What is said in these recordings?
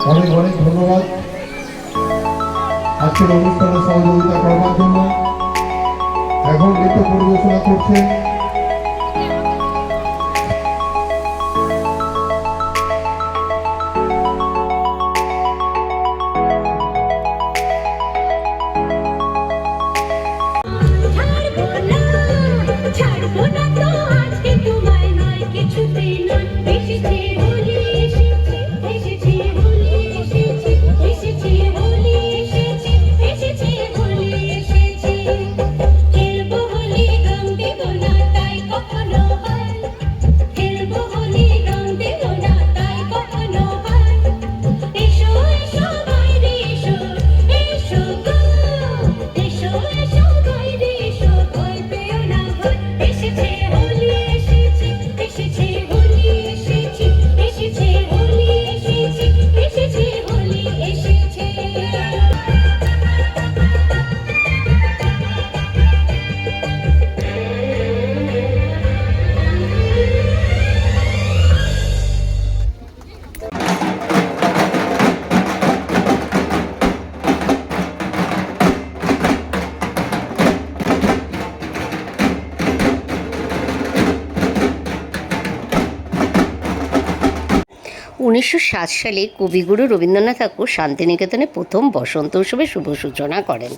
অনেক অনেক ধন্যবাদ আজকের অনুষ্ঠানে সহযোগিতা করবার জন্য। এখন নৃত্য পরিবেশনা করছেন সালে কবিগুরু রবীন্দ্রনাথ ঠাকুর শান্তিনিকেতনে প্রথম বসন্ত উৎসবের শুভ সূচনা করেন।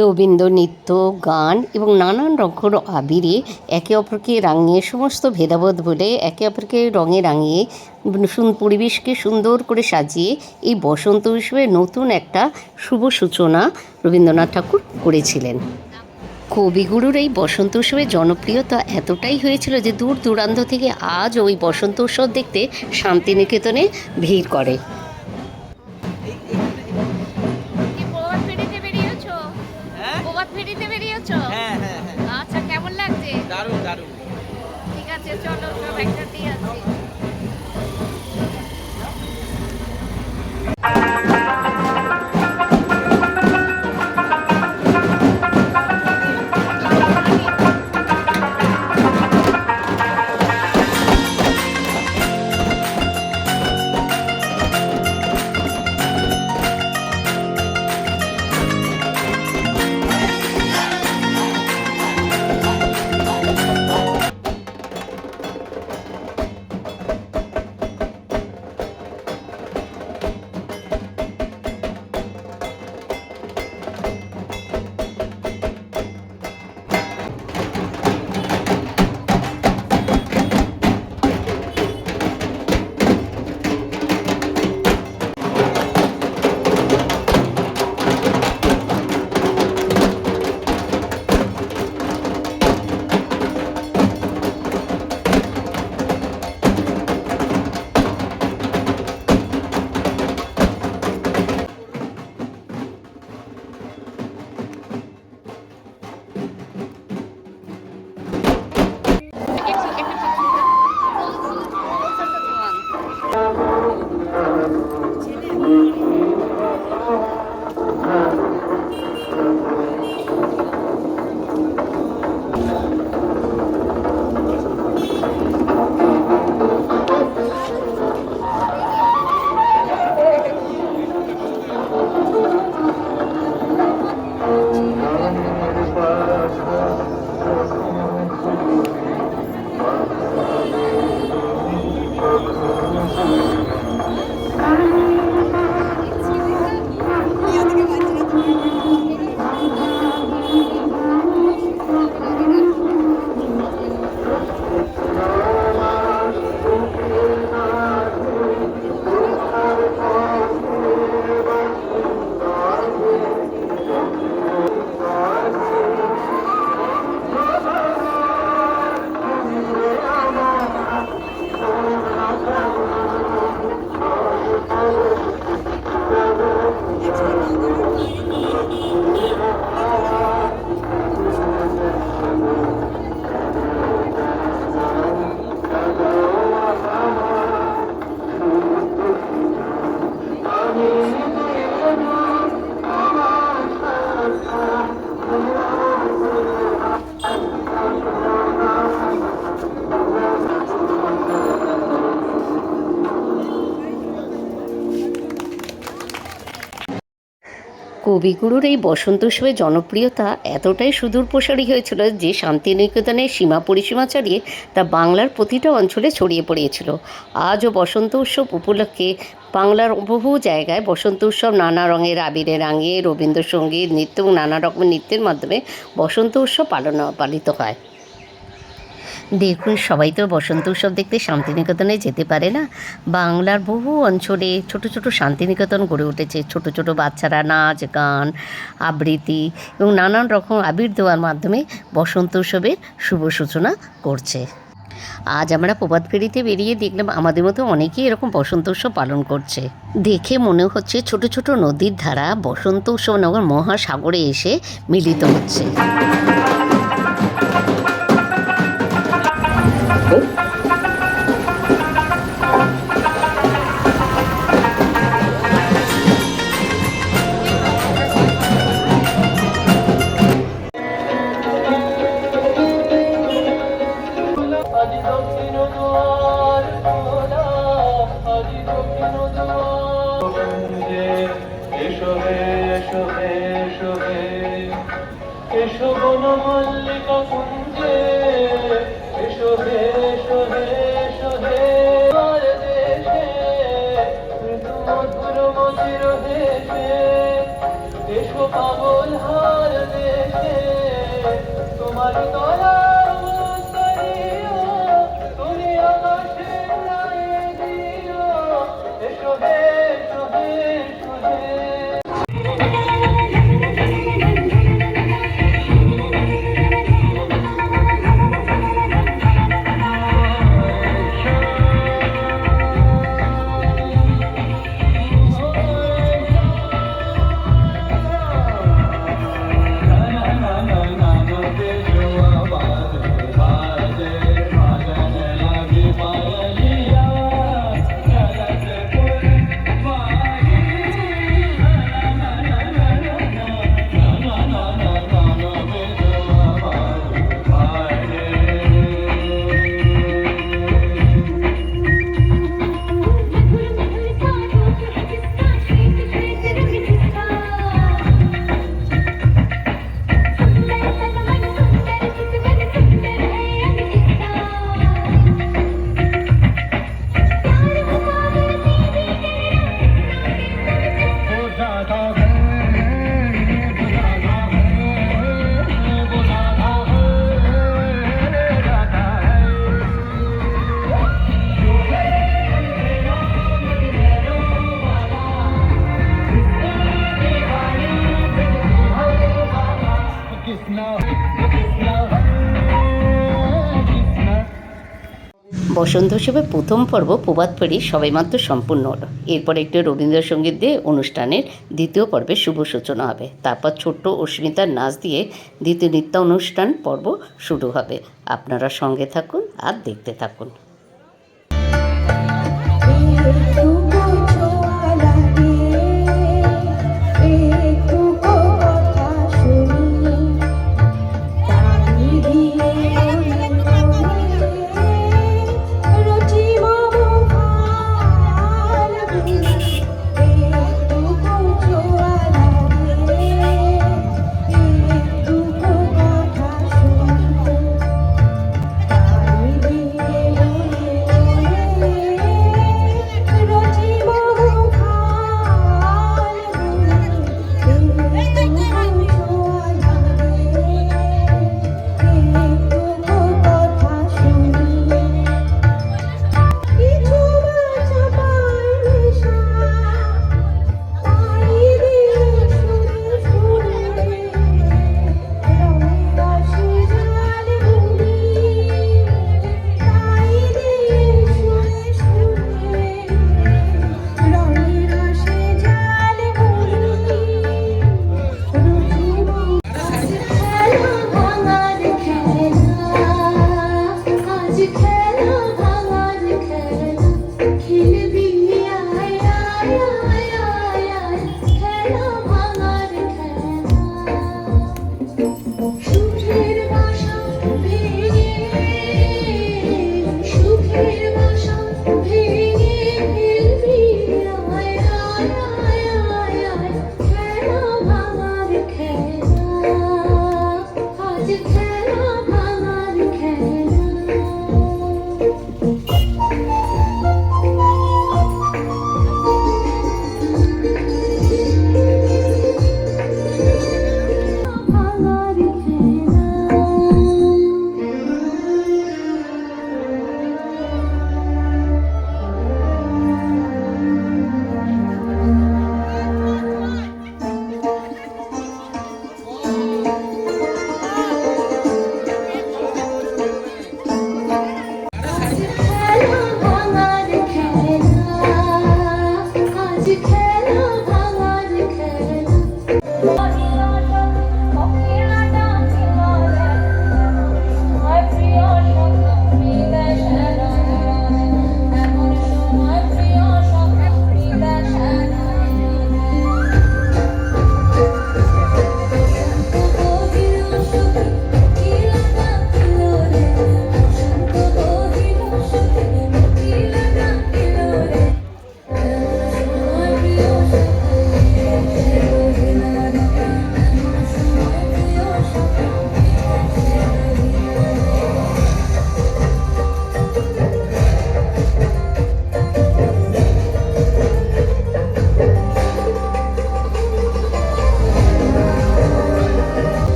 রবীন্দ্র নৃত্য, গান এবং নানান রঙের আবিরে একে অপরকে রাঙিয়ে, সমস্ত ভেদাভেদ ভুলে একে অপরকে রঙে রাঙিয়ে পরিবেশকে সুন্দর করে সাজিয়ে এই বসন্ত উৎসবের নতুন একটা শুভ সূচনা রবীন্দ্রনাথ ঠাকুর করেছিলেন। কবিগুরুর এই বসন্ত উৎসবের জনপ্রিয়তা এতটাই হয়েছিল যে দূর দূরান্ত থেকে আজ ওই বসন্ত উৎসব দেখতে শান্তিনিকেতনে ভিড় করে। আচ্ছা, কেমন লাগছে? দারুণ দারুণ। ঠিক আছে, চলো সব একসাথেই আছি। কবিগুরুর এই বসন্ত উৎসবের জনপ্রিয়তা এতটাই সুদূর প্রসারী হয়েছিল যে শান্তিনিকেতনের সীমা পরিসীমা ছাড়িয়ে তা বাংলার প্রতিটা অঞ্চলে ছড়িয়ে পড়িয়েছিল। আজও বসন্ত উৎসব উপলক্ষে বাংলার বহু জায়গায় বসন্ত উৎসব নানা রঙের আবিরে রাঙিয়ে রবীন্দ্রসঙ্গীত, নৃত্য এবং নানা রকমের নৃত্যের মাধ্যমে বসন্ত উৎসব পালিত হয়। দেখুন, সবাই তো বসন্ত উৎসব দেখতে শান্তিনিকেতনে যেতে পারে না। বাংলার বহু অঞ্চলে ছোট ছোট শান্তিনিকেতন গড়ে উঠেছে। ছোট ছোট বাচ্চারা নাচ, গান, আবৃত্তি এবং নানান রকম আবির দেওয়ার মাধ্যমে বসন্ত উৎসবের শুভ সূচনা করছে। আজ আমরা প্রভাত ফেরিতে বেরিয়ে দেখলাম আমাদের মতো অনেকেই এরকম বসন্ত উৎসব পালন করছে। দেখে মনে হচ্ছে ছোট ছোট নদীর ধারা বসন্ত উৎসব নগর মহাসাগরে এসে মিলিত হচ্ছে। এসো বনমল্লিকা কুঞ্জে, এসো হে এসো হে এসো হে আমার দেশে, মৃদু মধুর মধুর হেসে, এসো পাগল হার দেশে, তোমার তলা উত্তরীয়, তুমি আকাশে উড়াইয়ে দিও, এসো হে এসো হে এসো হে। বসন্ত উৎসবের প্রথম পর্ব প্রভাত ফেরি সবেমাত্র সম্পূর্ণ হলো। এরপর একটি রবীন্দ্রসঙ্গীত দিয়ে অনুষ্ঠানের দ্বিতীয় পর্বের শুভ সূচনা হবে। তারপর ছোট্ট অস্মিতার নাচ দিয়ে দ্বিতীয় নৃত্যানুষ্ঠান পর্ব শুরু হবে। আপনারা সঙ্গে থাকুন আর দেখতে থাকুন।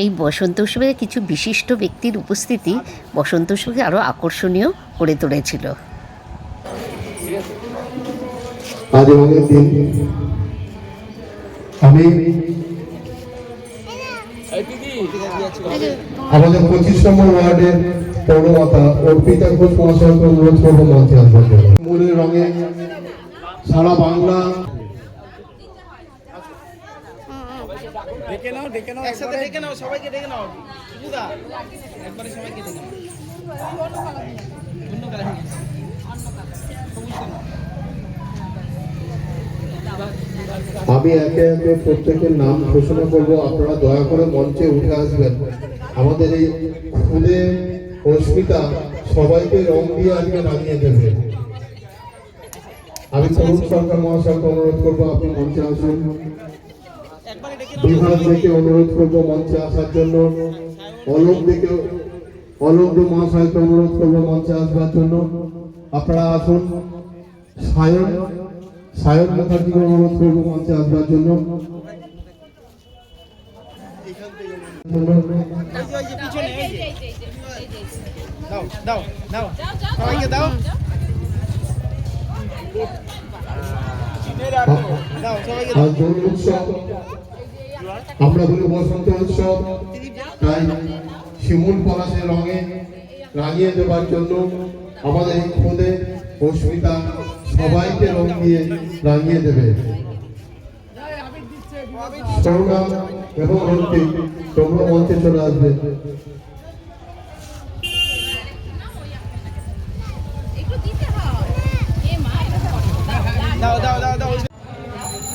এই বসন্ত উৎসবে কিছু বিশিষ্ট ব্যক্তির উপস্থিতি বসন্ত উৎসবকে আরও আকর্ষণীয় করে তুলেছিল। আজ রঙের দিন আমি আমাদের 25 নম্বর ওয়ার্ডের পৌরমাতা অর্পিতা ঘোষ মহাশয়কে অনুরোধ করবো মঞ্চে আসবার জন্য। মূলের রঙে সারা বাংলা একসাথে ডেকে নাও, সবাইকে ডেকে নাও। বুদা একবারে সবাইকে ডেকে নাও। অন্য কালার হয়ে গেছে। আমি একে একে প্রত্যেকের নাম ঘোষণা করব, আপনারা দয়া করে মঞ্চে উঠে আসবেন। আমাদের এই খুদে অস্মিতা সবাইকে রং দিয়ে আজকে রাঙিয়ে দেবে। আমি তরুণ সরকার মহাশয়কে অনুরোধ করবো আপনি মঞ্চে আসুন। বিভাগ থেকে অনুরোধ করবো মঞ্চে আসার জন্য। অলোক মহাশয়কে অনুরোধ করবো মঞ্চে আসবার জন্য। আপনারা আসুন। সায়ন মুখার্জিকে অনুরোধ করবো মঞ্চে আসবার জন্য। দাও দাও দাও সবাইকে দাও দাও সবাইকে দাও। আজ দোল উৎসব, আমরা বলি বসন্ত উৎসব, তাই শিমুল পলাশের রঙে রাঙিয়ে দেবার জন্য আমাদের এই খুদে অস্মিতা সবাইকে রং দিয়ে রাঙিয়ে দেবে। করুণা এবং রন্তি তোমরা মঞ্চে চলে আসবে। দাও দাও দাও দাও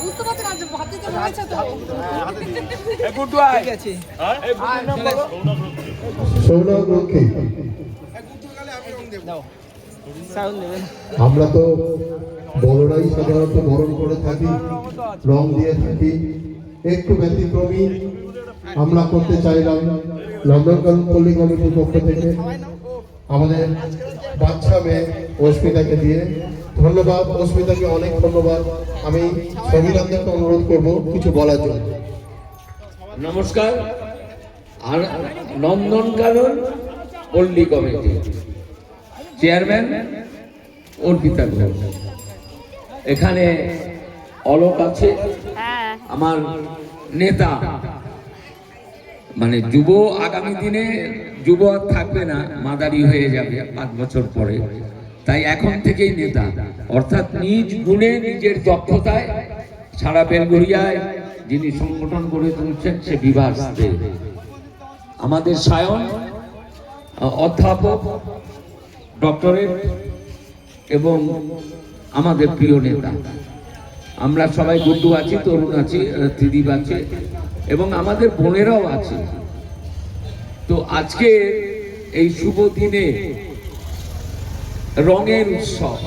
বুঝতে পারছেন আজ ভাতে তো রয়েছে তো ঠিক আছে। সৌরভ রক্ষী, দাও সাউন্ড নেবেন। আমরা তো বড়রাই সাধারণত বরণ করে থাকি, রং দিয়ে থাকি। একটু ব্যতিক্রমী আমরা করতে চাইলাম নন্দনকানন পল্লী কমিটির পক্ষ থেকে আমাদের বাচ্চা মেয়ে অস্মিতাকে দিয়ে। ধন্যবাদ অস্মিতাকে, অনেক ধন্যবাদ। আমি সংবিধানকে অনুরোধ করব কিছু বলার জন্য। নমস্কার। আর নন্দনকানন পল্লী কমিটি চেয়ারম্যান অর্পিতা ঘোষ, এখানে অলোক আছে আমার নেতা, মানে যুব, আগামী দিনে যুব আর থাকবে না, মাদারি হয়ে যাবে 5 বছর পরে, তাই এখন থেকেই নেতা, অর্থাৎ নিজ গুণে নিজের দক্ষতায় সারা বেলঘরিয়ায় যিনি সংগঠন গড়ে তুলছেন সে বিভাস দে। আমাদের সায়ন অধ্যাপক, ডক্টরেট এবং আমাদের প্রিয় নেতা। আমরা সবাই গুড্ডু আছি, তরুণ আছি, ত্রিদীপ আছে এবং আমাদের বোনেরাও আছে। তো আজকে এই শুভ দিনে রঙের উৎসব,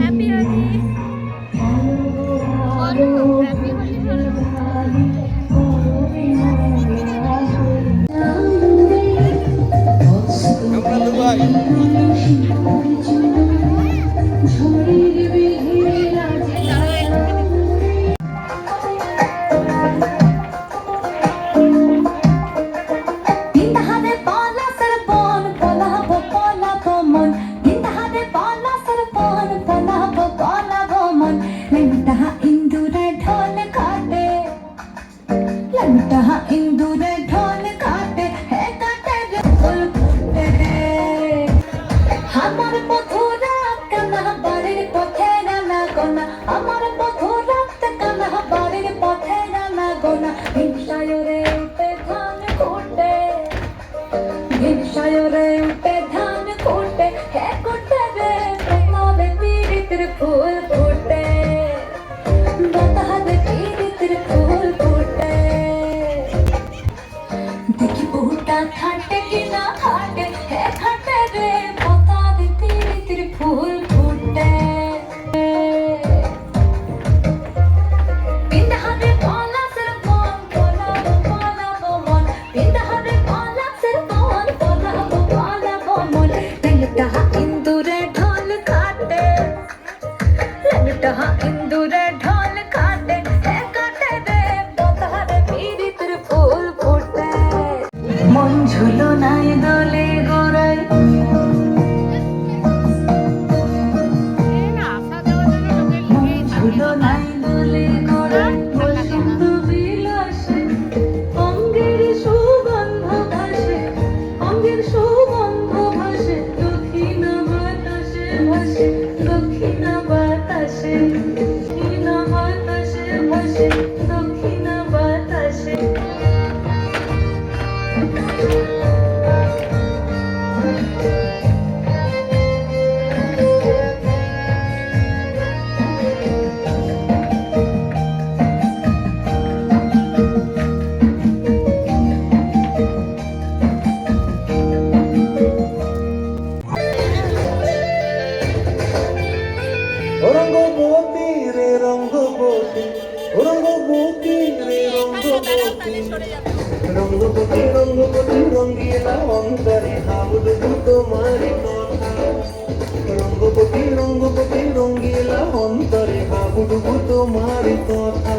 হ্যাপি হোলি হ্যাপি হোলি রঙ্গবতী রে রঙ্গবতী, রঙ্গবতী রে রঙ্গবতী, রঙ্গবতী রঙ্গবতী রঙ্গিলা অন্তরে ভাববো তোমারি কথা। রঙ্গবতী রঙ্গবতী রঙ্গিলা অন্তরে ভাববো তোমারি কথা।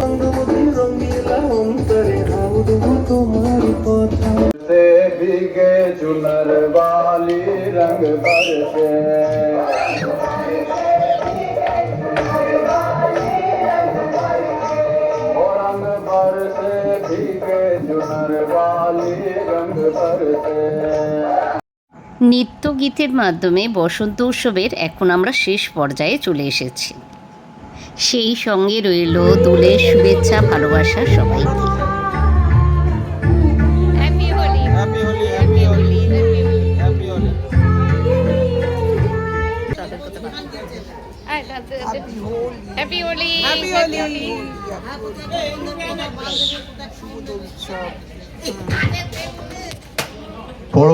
রঙ্গবতী রঙ্গিলা অন্তরে ভাববো তোমারি কথা। से भीगे चुनर वाली रंग बरसे, ओ रंग बरसे भीगे चुनर वाली रंग बरसे। নৃত্যগীতের মাধ্যমে বসন্ত উৎসবের এখন আমরা শেষ পর্যায়ে চলে এসেছি। সেই সঙ্গে রইল দোলের শুভেচ্ছা ভালোবাসা সবাইকে। Happy Holi, happy Holi, happy Holi, happy Holi. Happy Holi. Happy Holi, happy happy Holi. Holi. বড়